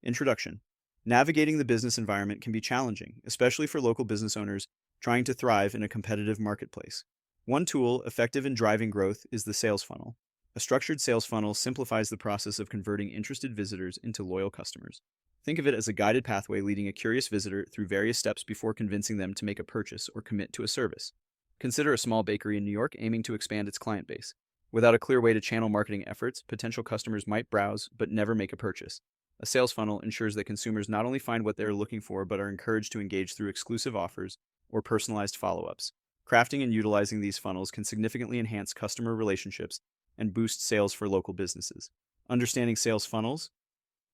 Introduction. Navigating the business environment can be challenging, especially for local business owners trying to thrive in a competitive marketplace. One tool effective in driving growth is the sales funnel. A structured sales funnel simplifies the process of converting interested visitors into loyal customers. Think of it as a guided pathway leading a curious visitor through various steps before convincing them to make a purchase or commit to a service. Consider a small bakery in New York aiming to expand its client base. Without a clear way to channel marketing efforts, potential customers might browse but never make a purchase. A sales funnel ensures that consumers not only find what they are looking for but are encouraged to engage through exclusive offers or personalized follow-ups. Crafting and utilizing these funnels can significantly enhance customer relationships and boost sales for local businesses. Understanding sales funnels.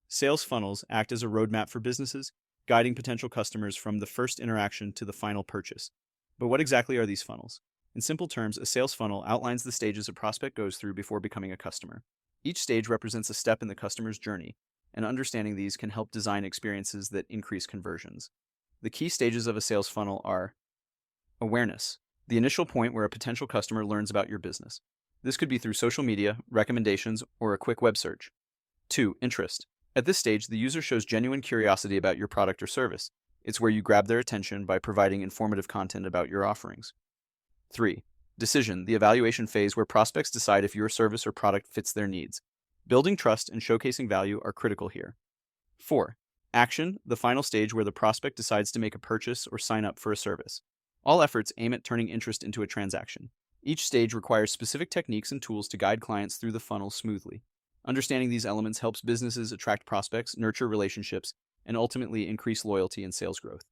Sales funnels act as a roadmap for businesses, guiding potential customers from the first interaction to the final purchase. But what exactly are these funnels? In simple terms, a sales funnel outlines the stages a prospect goes through before becoming a customer. Each stage represents a step in the customer's journey, and understanding these can help design experiences that increase conversions. The key stages of a sales funnel are awareness, the initial point where a potential customer learns about your business. This could be through social media, recommendations, or a quick web search. 2. Interest. At this stage, the user shows genuine curiosity about your product or service. It's where you grab their attention by providing informative content about your offerings. 3. Decision, the evaluation phase where prospects decide if your service or product fits their needs. Building trust and showcasing value are critical here. 4. Action, the final stage where the prospect decides to make a purchase or sign up for a service. All efforts aim at turning interest into a transaction. Each stage requires specific techniques and tools to guide clients through the funnel smoothly. Understanding these elements helps businesses attract prospects, nurture relationships, and ultimately increase loyalty and sales growth.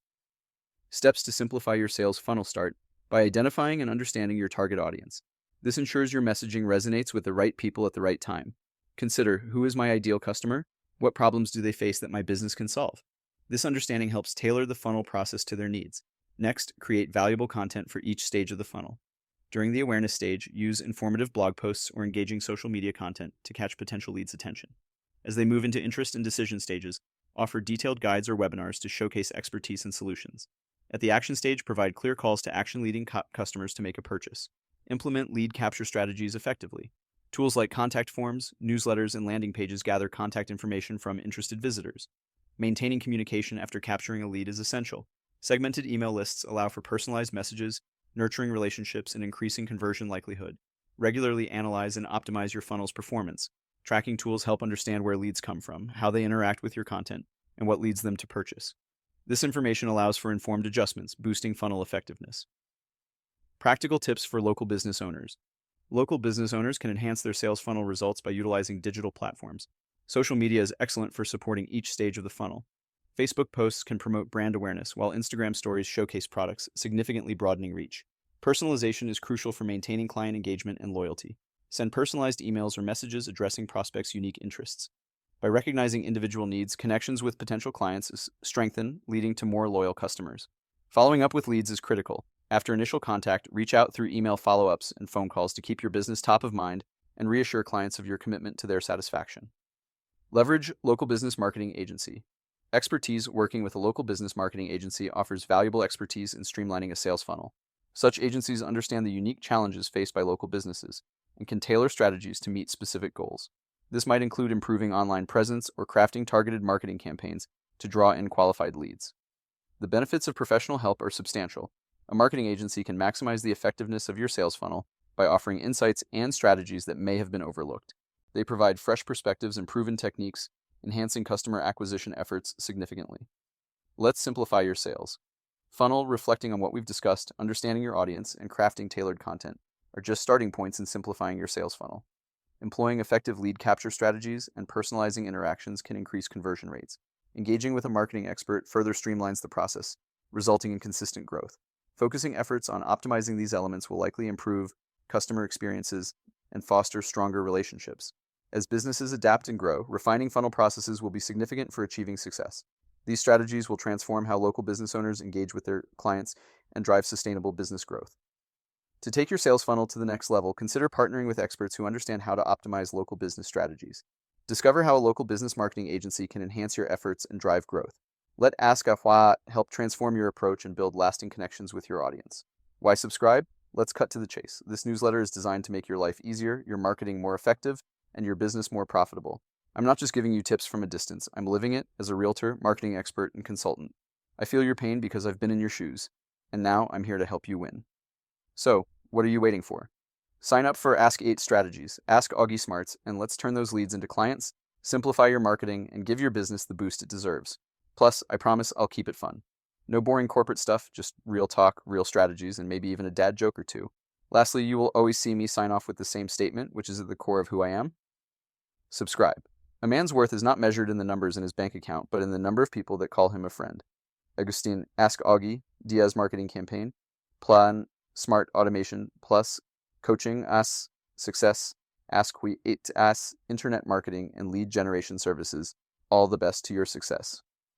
Steps to simplify your sales funnel start by identifying and understanding your target audience. This ensures your messaging resonates with the right people at the right time. Consider, who is my ideal customer? What problems do they face that my business can solve? This understanding helps tailor the funnel process to their needs. Next, create valuable content for each stage of the funnel. During the awareness stage, use informative blog posts or engaging social media content to catch potential leads' attention. As they move into interest and decision stages, offer detailed guides or webinars to showcase expertise and solutions. At the action stage, provide clear calls to action leading customers to make a purchase. Implement lead capture strategies effectively. Tools like contact forms, newsletters, and landing pages gather contact information from interested visitors. Maintaining communication after capturing a lead is essential. Segmented email lists allow for personalized messages, nurturing relationships, and increasing conversion likelihood. Regularly analyze and optimize your funnel's performance. Tracking tools help understand where leads come from, how they interact with your content, and what leads them to purchase. This information allows for informed adjustments, boosting funnel effectiveness. Practical tips for local business owners. Local business owners can enhance their sales funnel results by utilizing digital platforms. Social media is excellent for supporting each stage of the funnel. Facebook posts can promote brand awareness, while Instagram stories showcase products, significantly broadening reach. Personalization is crucial for maintaining client engagement and loyalty. Send personalized emails or messages addressing prospects' unique interests. By recognizing individual needs, connections with potential clients strengthen, leading to more loyal customers. Following up with leads is critical. After initial contact, reach out through email follow-ups and phone calls to keep your business top of mind and reassure clients of your commitment to their satisfaction. Leverage local business marketing agency. Expertise working with a local business marketing agency offers valuable expertise in streamlining a sales funnel. Such agencies understand the unique challenges faced by local businesses and can tailor strategies to meet specific goals. This might include improving online presence or crafting targeted marketing campaigns to draw in qualified leads. The benefits of professional help are substantial. A marketing agency can maximize the effectiveness of your sales funnel by offering insights and strategies that may have been overlooked. They provide fresh perspectives and proven techniques, enhancing customer acquisition efforts significantly. Let's simplify your sales funnel. Reflecting on what we've discussed, understanding your audience, and crafting tailored content are just starting points in simplifying your sales funnel. Employing effective lead capture strategies and personalizing interactions can increase conversion rates. Engaging with a marketing expert further streamlines the process, resulting in consistent growth. Focusing efforts on optimizing these elements will likely improve customer experiences and foster stronger relationships. As businesses adapt and grow, refining funnel processes will be significant for achieving success. These strategies will transform how local business owners engage with their clients and drive sustainable business growth. To take your sales funnel to the next level, consider partnering with experts who understand how to optimize local business strategies. Discover how a local business marketing agency can enhance your efforts and drive growth. Let Ask Auggie help transform your approach and build lasting connections with your audience. Why subscribe? Let's cut to the chase. This newsletter is designed to make your life easier, your marketing more effective, and your business more profitable. I'm not just giving you tips from a distance. I'm living it as a realtor, marketing expert, and consultant. I feel your pain because I've been in your shoes, and now I'm here to help you win. So, what are you waiting for? Sign up for Ask 8 Strategies, Ask Auggie Smarts, and let's turn those leads into clients, simplify your marketing, and give your business the boost it deserves. Plus, I promise I'll keep it fun. No boring corporate stuff, just real talk, real strategies, and maybe even a dad joke or two. Lastly, you will always see me sign off with the same statement, which is at the core of who I am. Subscribe. A man's worth is not measured in the numbers in his bank account, but in the number of people that call him a friend. Agustin, Ask Auggie, Diaz Marketing Campaign, Plan, Smart Automation, Plus, Coaching, As, Success, Ask We 8 As, Internet Marketing, and Lead Generation Services. All the best to your success.